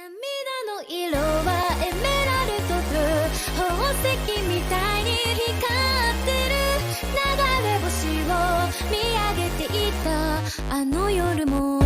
の色はエメラルドブルー宝石みたいに光ってる流れ星を見上げていたあの夜も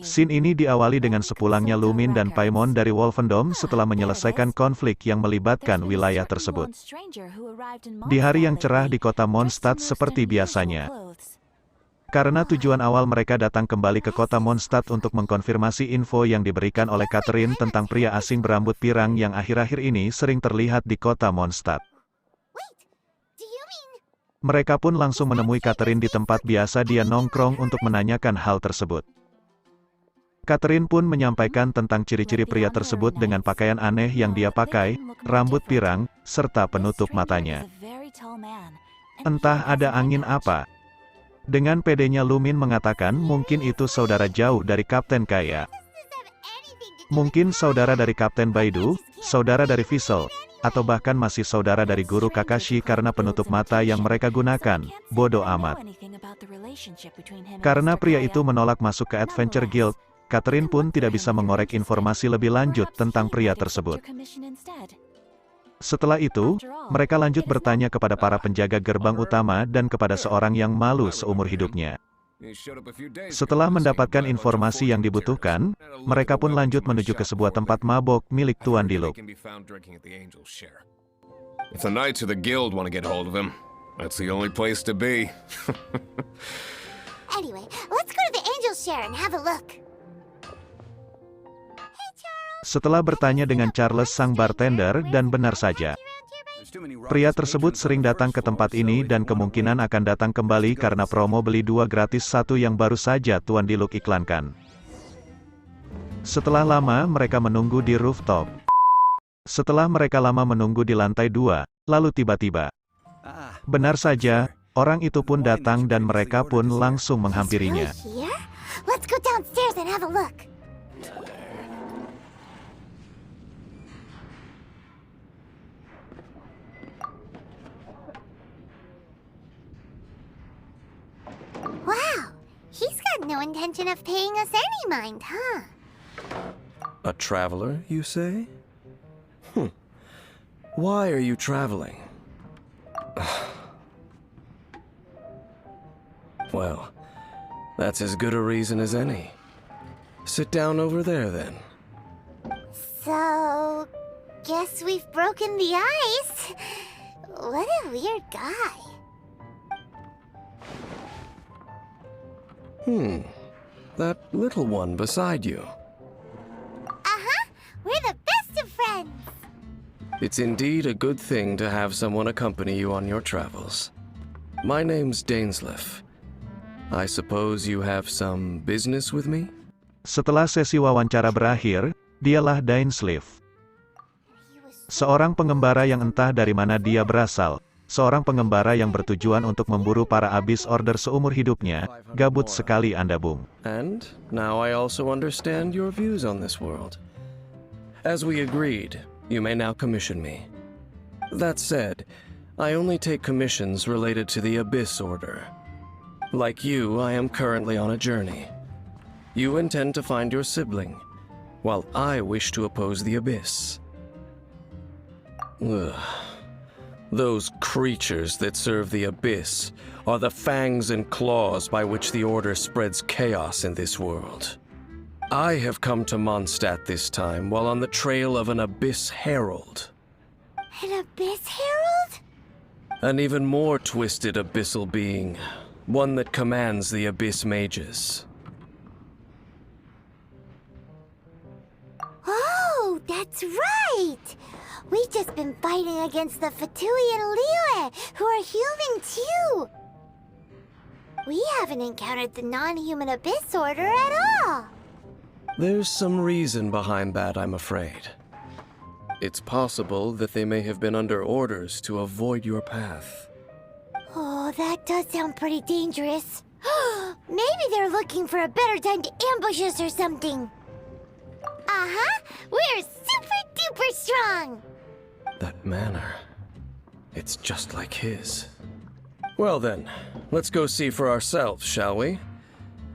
Scene ini diawali dengan sepulangnya Lumin dan Paimon dari Wolfendom setelah menyelesaikan konflik yang melibatkan wilayah tersebut. Di hari yang cerah di kota Mondstadt seperti biasanya. Karena tujuan awal mereka datang kembali ke kota Mondstadt untuk mengkonfirmasi info yang diberikan oleh Catherine tentang pria asing berambut pirang yang akhir-akhir ini sering terlihat di kota Mondstadt. Mereka pun langsung menemui Catherine di tempat biasa dia nongkrong untuk menanyakan hal tersebut. Catherine pun menyampaikan tentang ciri-ciri pria tersebut dengan pakaian aneh yang dia pakai, rambut pirang, serta penutup matanya. Entah ada angin apa. Dengan pedenya Lumin mengatakan mungkin itu saudara jauh dari Kapten Kaya. Mungkin saudara dari Kapten Baidu, saudara dari Vissel, atau bahkan masih saudara dari guru Kakashi karena penutup mata yang mereka gunakan, bodoh amat. Karena pria itu menolak masuk ke Adventure Guild, Catherine pun tidak bisa mengorek informasi lebih lanjut tentang pria tersebut. Setelah itu, mereka lanjut bertanya kepada para penjaga gerbang utama dan kepada seorang yang malu seumur hidupnya. Setelah mendapatkan informasi yang dibutuhkan, mereka pun lanjut menuju ke sebuah tempat mabok milik Tuan Diluc. If the knights of the guild want to get hold of him, that's the only place to be. Anyway, let's go to the angel share and have a look. Setelah bertanya dengan Charles sang bartender dan benar saja. Pria tersebut sering datang ke tempat ini dan kemungkinan akan datang kembali karena promo beli 2 gratis 1 yang baru saja Tuan Diluc iklankan. Setelah lama mereka menunggu di rooftop. Setelah mereka lama menunggu di lantai 2, lalu tiba-tiba. Benar saja, orang itu pun datang dan mereka pun langsung menghampirinya. Let's go downstairs and have a look. Wow, he's got no intention of paying us any mind, huh? A traveler, you say? Why are you traveling? Well, that's as good a reason as any. Sit down over there, then. So, guess we've broken the ice. What a weird guy. That little one beside you. Uh-huh, we're the best of friends. It's indeed a good thing to have someone accompany you on your travels. My name's Dainsleif. I suppose you have some business with me? Setelah sesi wawancara berakhir, dialah Dainsleif. Seorang pengembara yang entah dari mana dia berasal, seorang pengembara yang bertujuan untuk memburu para Abyss Order seumur hidupnya, gabut sekali Anda, Bung. And now I also understand your views on this world. As we agreed, you may now commission me. That said, I only take commissions related to the Abyss Order. Like you, I am currently on a journey. You intend to find your sibling, while I wish to oppose the Abyss. Ugh. Those creatures that serve the Abyss are the fangs and claws by which the Order spreads chaos in this world. I have come to Mondstadt this time while on the trail of an Abyss Herald. An Abyss Herald? An even more twisted abyssal being, one that commands the Abyss Mages. Oh, that's right! We've just been fighting against the Fatui and Liyue, who are human too! We haven't encountered the non-human Abyss Order at all! There's some reason behind that, I'm afraid. It's possible that they may have been under orders to avoid your path. Oh, that does sound pretty dangerous. Maybe they're looking for a better time to ambush us or something. Uh-huh! We're super-duper strong! That manner, it's just like his. Well then, let's go see for ourselves, shall we?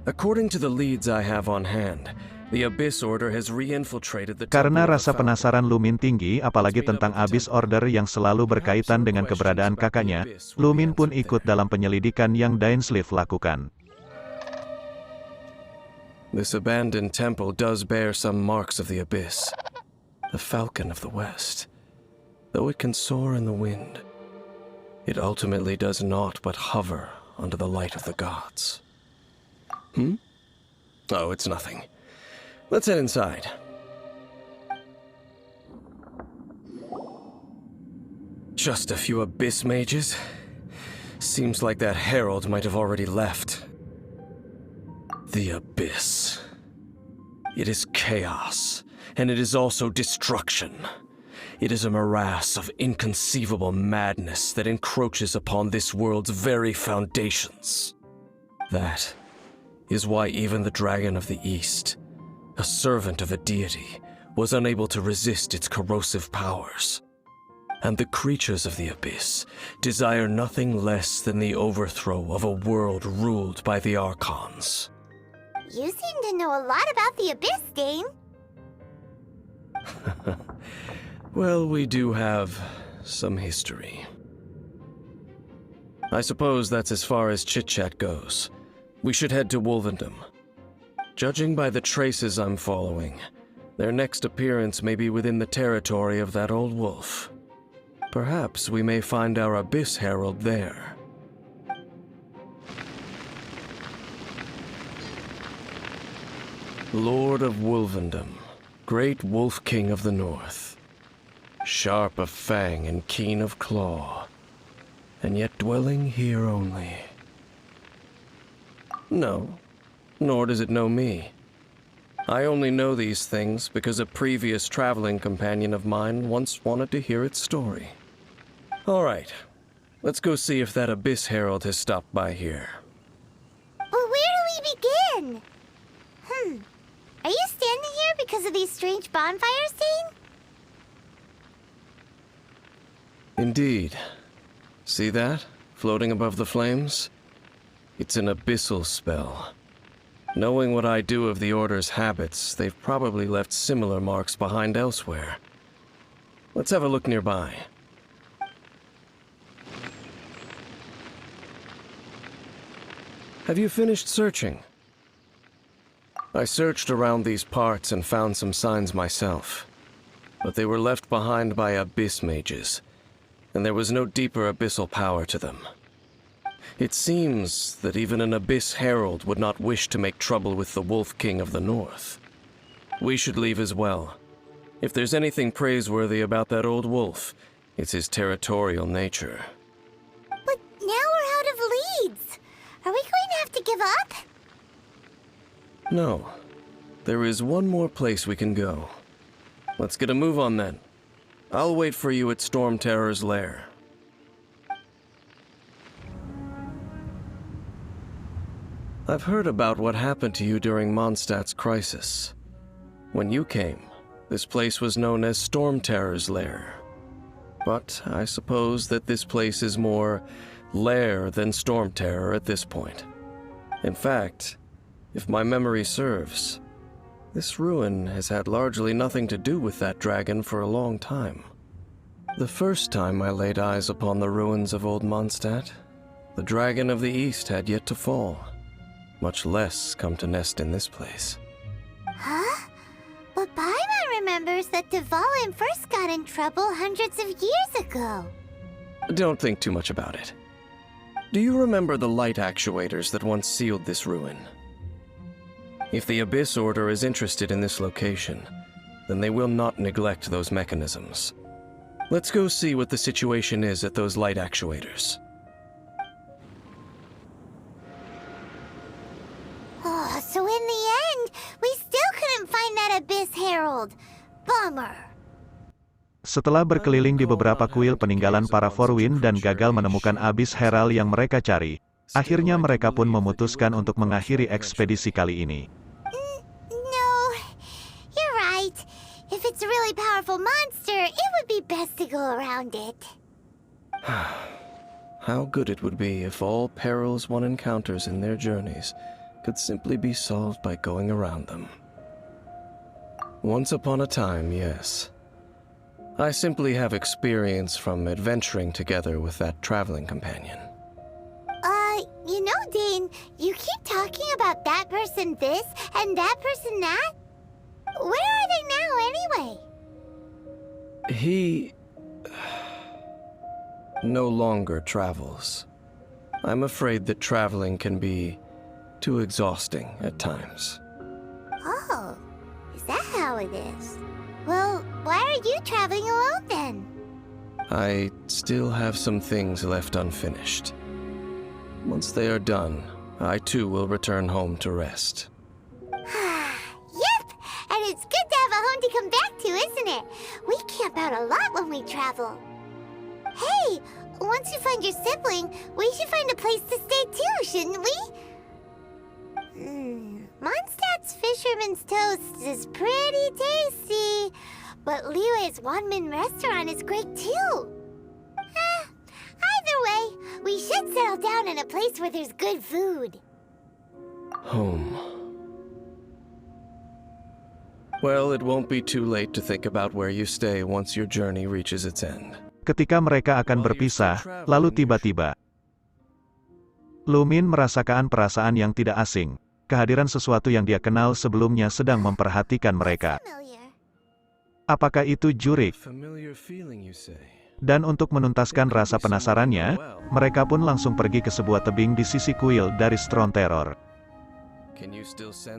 According to the leads I have on hand, the Abyss Order has re-infiltrated the Karena Temple of rasa the Falcon. penasaran Lumin tinggi, apalagi tentang Abyss Order yang selalu berkaitan dengan keberadaan kakaknya, Lumin pun ikut dalam penyelidikan yang Dainsleif lakukan. This abandoned temple does bear some marks of the Abyss. The Falcon of the West. Though it can soar in the wind, it ultimately does naught but hover under the light of the gods. Oh, it's nothing. Let's head inside. Just a few Abyss Mages? Seems like that herald might have already left. The Abyss. It is chaos, and it is also destruction. It is a morass of inconceivable madness that encroaches upon this world's very foundations. That is why even the Dragon of the East, a servant of a deity, was unable to resist its corrosive powers. And the creatures of the Abyss desire nothing less than the overthrow of a world ruled by the Archons. You seem to know a lot about the Abyss, Dane. Well, we do have some history. I suppose that's as far as chit-chat goes. We should head to Wolvendom. Judging by the traces I'm following, their next appearance may be within the territory of that old wolf. Perhaps we may find our Abyss Herald there. Lord of Wolvendom, great Wolf King of the North. Sharp of fang and keen of claw, and yet dwelling here only. No, nor does it know me. I only know these things because a previous traveling companion of mine once wanted to hear its story. All right, let's go see if that Abyss Herald has stopped by here. Well, where do we begin? Are you standing here because of these strange bonfires, Dane? Indeed. See that, floating above the flames? It's an abyssal spell. Knowing what I do of the Order's habits, they've probably left similar marks behind elsewhere. Let's have a look nearby. Have you finished searching? I searched around these parts and found some signs myself, but they were left behind by Abyss Mages, and there was no deeper abyssal power to them. It seems that even an Abyss Herald would not wish to make trouble with the Wolf King of the North. We should leave as well. If there's anything praiseworthy about that old wolf, it's his territorial nature. But now we're out of leads. Are we going to have to give up? No. There is one more place we can go. Let's get a move on then. I'll wait for you at Storm Terror's lair. I've heard about what happened to you during Mondstadt's crisis. When you came, this place was known as Storm Terror's Lair. But I suppose that this place is more lair than Storm Terror at this point. In fact, if my memory serves, this ruin has had largely nothing to do with that dragon for a long time. The first time I laid eyes upon the ruins of Old Mondstadt, the Dragon of the East had yet to fall, much less come to nest in this place. Huh? But Paimon remembers that Dvalin first got in trouble hundreds of years ago. Don't think too much about it. Do you remember the light actuators that once sealed this ruin? If the Abyss Order is interested in this location, then they will not neglect those mechanisms. Let's go see what the situation is at those light actuators. Oh, so in the end, we still couldn't find that Abyss Herald. Bummer. Setelah berkeliling di beberapa kuil peninggalan para Forwin dan gagal menemukan Abyss Herald yang mereka cari, akhirnya mereka pun memutuskan untuk mengakhiri ekspedisi kali ini. No, you're right. If it's a really powerful monster, it would be best to go around it. How good it would be if all perils one encounters in their journeys could simply be solved by going around them. Once upon a time, yes. I simply have experience from adventuring together with that traveling companion. You know, Dane, you keep talking about that person this and that person that. Where are they now, anyway? He no longer travels. I'm afraid that traveling can be too exhausting at times. Oh, is that how it is? Well, why are you traveling alone then? I still have some things left unfinished. Once they are done, I too will return home to rest. Yep, and it's good to have a home to come back to, isn't it? We camp out a lot when we travel. Hey, once you find your sibling, we should find a place to stay too, shouldn't we? Mondstadt's Fisherman's Toast is pretty tasty, but Liyue's Wanmin restaurant is great too. Either way, we should settle down in a place where there's good food. Home. Well, it won't be too late to think about where you stay once your journey reaches its end. Ketika mereka akan berpisah, lalu tiba-tiba Lumin merasakan perasaan yang tidak asing. Kehadiran sesuatu yang dia kenal sebelumnya sedang memperhatikan mereka. Familiar. Apakah itu Jurik? Familiar feeling, you say? Dan untuk menuntaskan rasa penasarannya, mereka pun langsung pergi ke sebuah tebing di sisi kuil dari Storm Terror.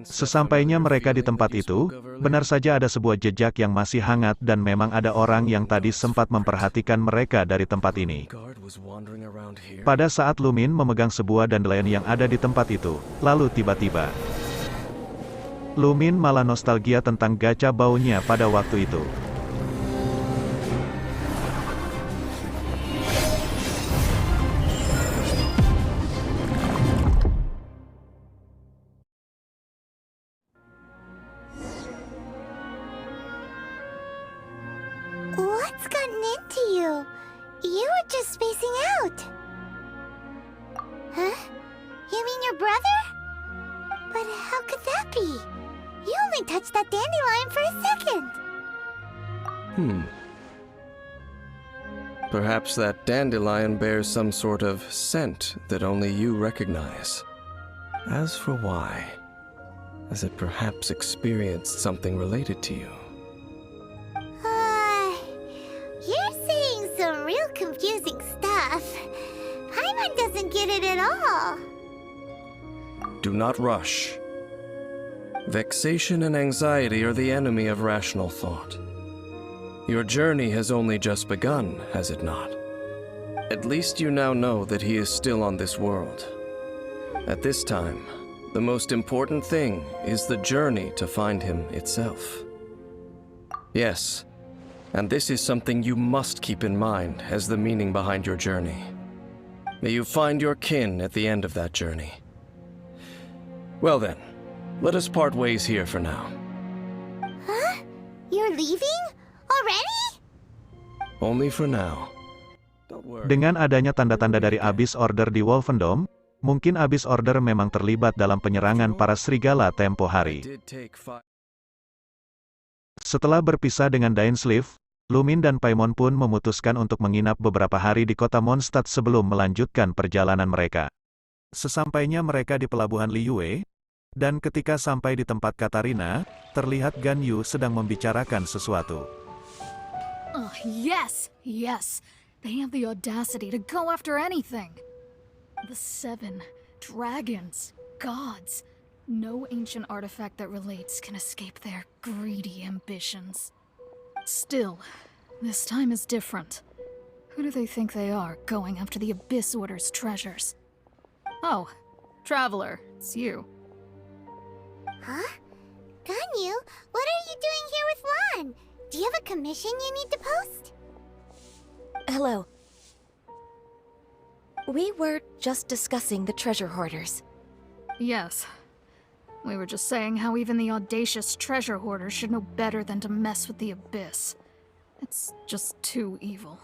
Sesampainya mereka di tempat itu, benar saja ada sebuah jejak yang masih hangat dan memang ada orang yang tadi sempat memperhatikan mereka dari tempat ini. Pada saat Lumin memegang sebuah dandelion yang ada di tempat itu, lalu tiba-tiba Lumin malah nostalgia tentang gacha baunya pada waktu itu. What's gotten into you? You were just spacing out. Huh? You mean your brother? But how could that be? You only touched that dandelion for a second. Perhaps that dandelion bears some sort of scent that only you recognize. As for why, has it perhaps experienced something related to you? You're saying some real confusing stuff. Paimon doesn't get it at all. Do not rush. Vexation and anxiety are the enemy of rational thought. Your journey has only just begun, has it not? At least you now know that he is still on this world. At this time, the most important thing is the journey to find him itself. Yes, and this is something you must keep in mind as the meaning behind your journey. May you find your kin at the end of that journey. Well then, let us part ways here for now. Huh? You're leaving? Already? Only for now. Don't worry. Dengan adanya tanda-tanda dari Abyss Order di Wolfendom, mungkin Abyss Order memang terlibat dalam penyerangan para serigala tempo hari. Setelah berpisah dengan Dainsleif, Lumin dan Paimon pun memutuskan untuk menginap beberapa hari di kota Mondstadt sebelum melanjutkan perjalanan mereka. Sesampainya mereka di pelabuhan Liyue, dan ketika sampai di tempat Katarina, terlihat Gan Yu sedang membicarakan sesuatu. Oh, yes! Yes! They have the audacity to go after anything! The 7 dragons, gods. No ancient artifact that relates can escape their greedy ambitions. Still, this time is different. Who do they think they are, going after the Abyss Order's treasures? Oh, Traveler, it's you. Huh? Ganyu, what are you doing here with Lan? Do you have a commission you need to post? Hello. We were just discussing the treasure hoarders. Yes. We were just saying how even the audacious treasure hoarders should know better than to mess with the Abyss. It's just too evil.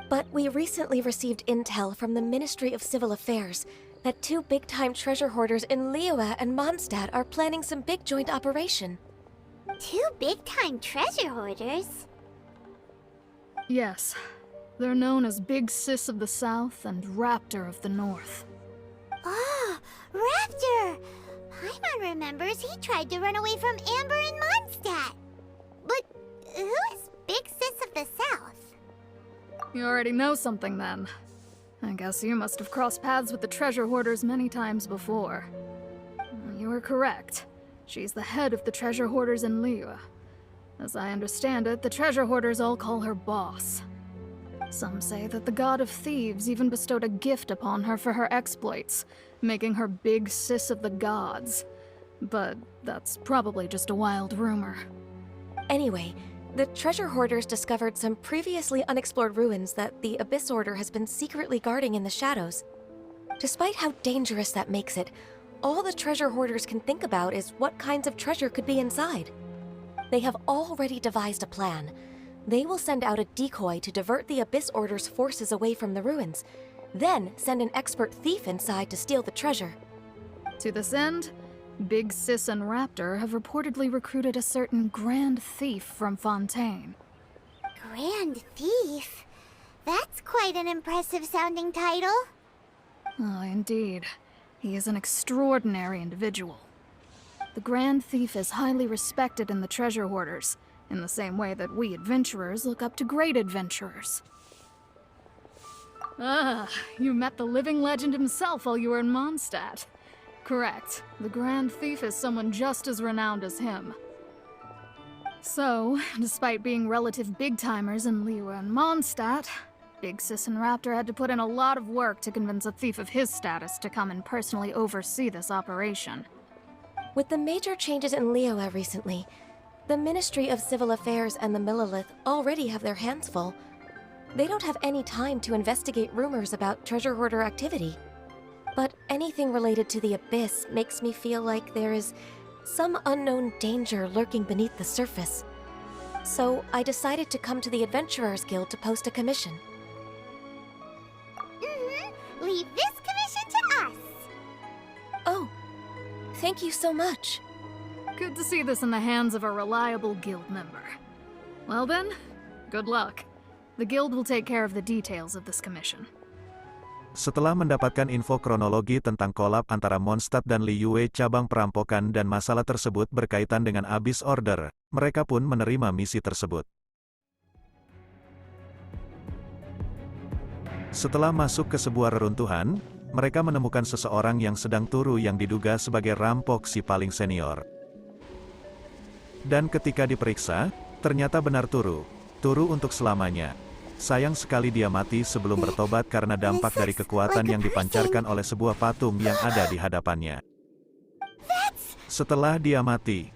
But we recently received intel from the Ministry of Civil Affairs that 2 big-time treasure hoarders in Liyue and Mondstadt are planning some big joint operation. 2 big-time treasure hoarders? Yes. They're known as Big Sis of the South and Raptor of the North. Oh, Raptor! Paimon remembers he tried to run away from Amber in Mondstadt. But who is Big Sis of the South? You already know something then. I guess you must have crossed paths with the treasure hoarders many times before. You are correct. She's the head of the treasure hoarders in Liyue. As I understand it, the treasure hoarders all call her boss. Some say that the god of thieves even bestowed a gift upon her for her exploits, making her Big Sis of the gods. But that's probably just a wild rumor. Anyway, the treasure hoarders discovered some previously unexplored ruins that the Abyss Order has been secretly guarding in the shadows. Despite how dangerous that makes it, all the treasure hoarders can think about is what kinds of treasure could be inside. They have already devised a plan. They will send out a decoy to divert the Abyss Order's forces away from the ruins, then send an expert thief inside to steal the treasure. To this end, Big Sis and Raptor have reportedly recruited a certain Grand Thief from Fontaine. Grand Thief? That's quite an impressive sounding title. Oh, indeed. He is an extraordinary individual. The Grand Thief is highly respected in the treasure hoarders, in the same way that we adventurers look up to great adventurers. Ah, you met the living legend himself while you were in Mondstadt. Correct. The Grand Thief is someone just as renowned as him. So, despite being relative big-timers in Liyue and Mondstadt, Big Sis and Raptor had to put in a lot of work to convince a thief of his status to come and personally oversee this operation. With the major changes in Liyue recently, the Ministry of Civil Affairs and the Millelith already have their hands full. They don't have any time to investigate rumors about treasure hoarder activity. But anything related to the Abyss makes me feel like there is some unknown danger lurking beneath the surface. So I decided to come to the Adventurers Guild to post a commission. Leave this commission to us. Oh, thank you so much. Good to see this in the hands of a reliable guild member. Well then, good luck. The guild will take care of the details of this commission. Setelah mendapatkan info kronologi tentang kolab antara Mondstadt dan Liyue cabang perampokan dan masalah tersebut berkaitan dengan Abyss Order, mereka pun menerima misi tersebut. Setelah masuk ke sebuah reruntuhan, mereka menemukan seseorang yang sedang turu yang diduga sebagai rampok si paling senior. Dan ketika diperiksa, ternyata benar turu untuk selamanya. Sayang sekali dia mati sebelum bertobat karena dampak dari kekuatan yang dipancarkan oleh sebuah patung yang ada di hadapannya. Setelah dia mati,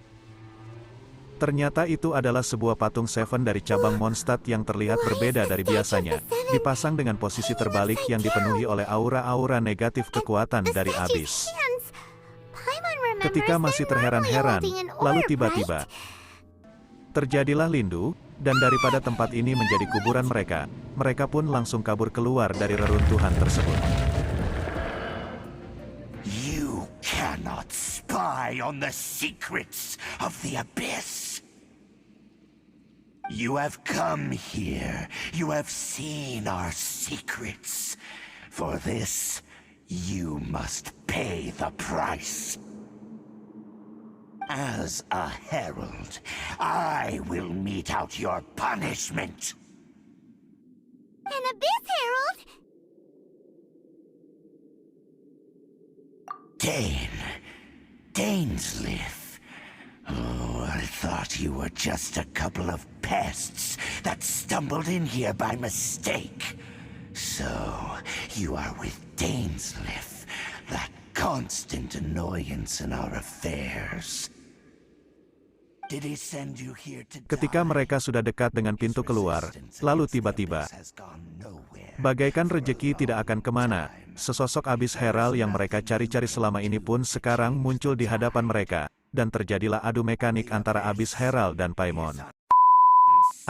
Ternyata itu adalah sebuah patung Seven dari cabang Mondstadt yang terlihat berbeda dari biasanya, dipasang dengan posisi terbalik yang dipenuhi oleh aura-aura negatif kekuatan dari abis. Ketika masih terheran-heran, lalu tiba-tiba terjadilah lindu, dan daripada tempat ini menjadi kuburan mereka, mereka pun langsung kabur keluar dari reruntuhan tersebut. You cannot spy on the secrets of the abyss. You have come here. You have seen our secrets. For this, you must pay the price. As a herald, I will mete out your punishment. An abyss herald? Dainsleif. Oh, I thought you were just a couple of pests that stumbled in here by mistake. So, you are with Dainsleif, that constant annoyance in our affairs. Did he send you here to Ketika mereka sudah dekat dengan pintu keluar, lalu tiba-tiba, bagaikan rejeki tidak akan kemana, sesosok abis herald yang mereka cari-cari selama ini pun sekarang muncul di hadapan mereka, dan terjadilah adu mekanik antara abis herald dan Paimon.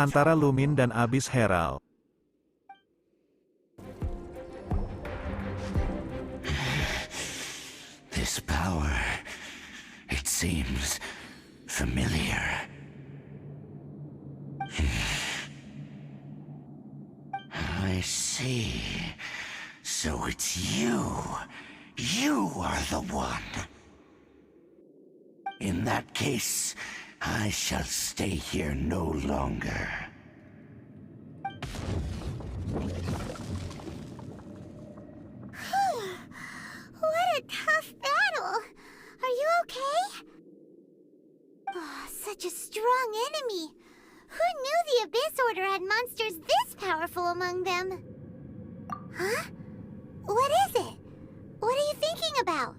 Antara Lumin dan abis herald. This power, it seems familiar. I see. So it's you. You are the one. In that case, I shall stay here no longer. What a tough battle! Are you okay? Oh, such a strong enemy! Who knew the Abyss Order had monsters this powerful among them? Huh? What is it? What are you thinking about?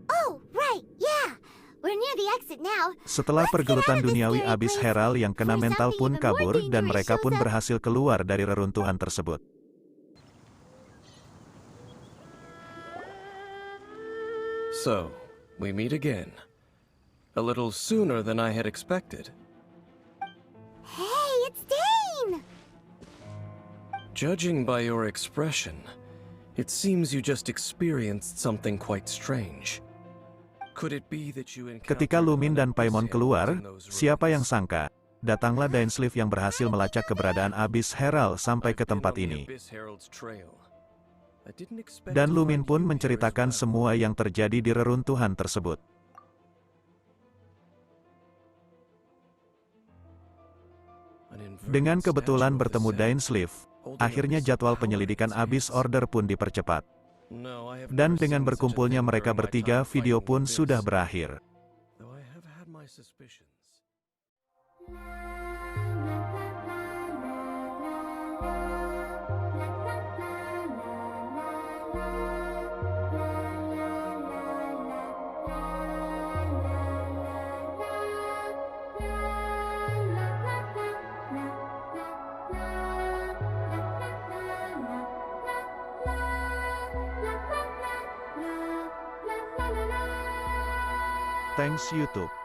Oh, right, yeah! We're near the exit now. Setelah pergelutan duniawi abis herald yang kena mental pun kabur dan mereka pun berhasil keluar dari reruntuhan tersebut. So, we meet again. A little sooner than I had expected. Hey, it's Dane! Judging by your expression, it seems you just experienced something quite strange. Could it be that you Ketika Lumin dan Paimon keluar, siapa yang sangka, datanglah Dainsleif yang berhasil melacak keberadaan abis herald sampai ke tempat ini. Dan Lumin pun menceritakan semua yang terjadi di reruntuhan tersebut. Dengan kebetulan bertemu Dainsleif, akhirnya jadwal penyelidikan Abyss Order pun dipercepat. Dan dengan berkumpulnya mereka bertiga, video pun sudah berakhir. Thanks YouTube.